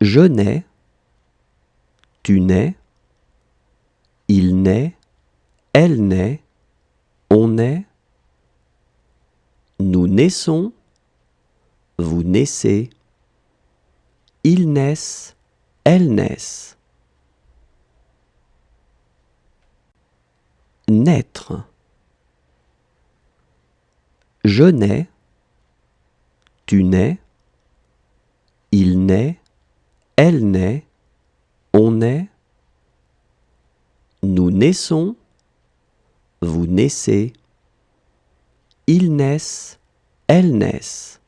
Je nais, tu nais, il naît, elle naît, on naît, nous naissons, vous naissez, ils naissent, elles naissent. Naître. Je nais, tu nais, il naît, elle naît, on naît, nous naissons, vous naissez, ils naissent, elles naissent.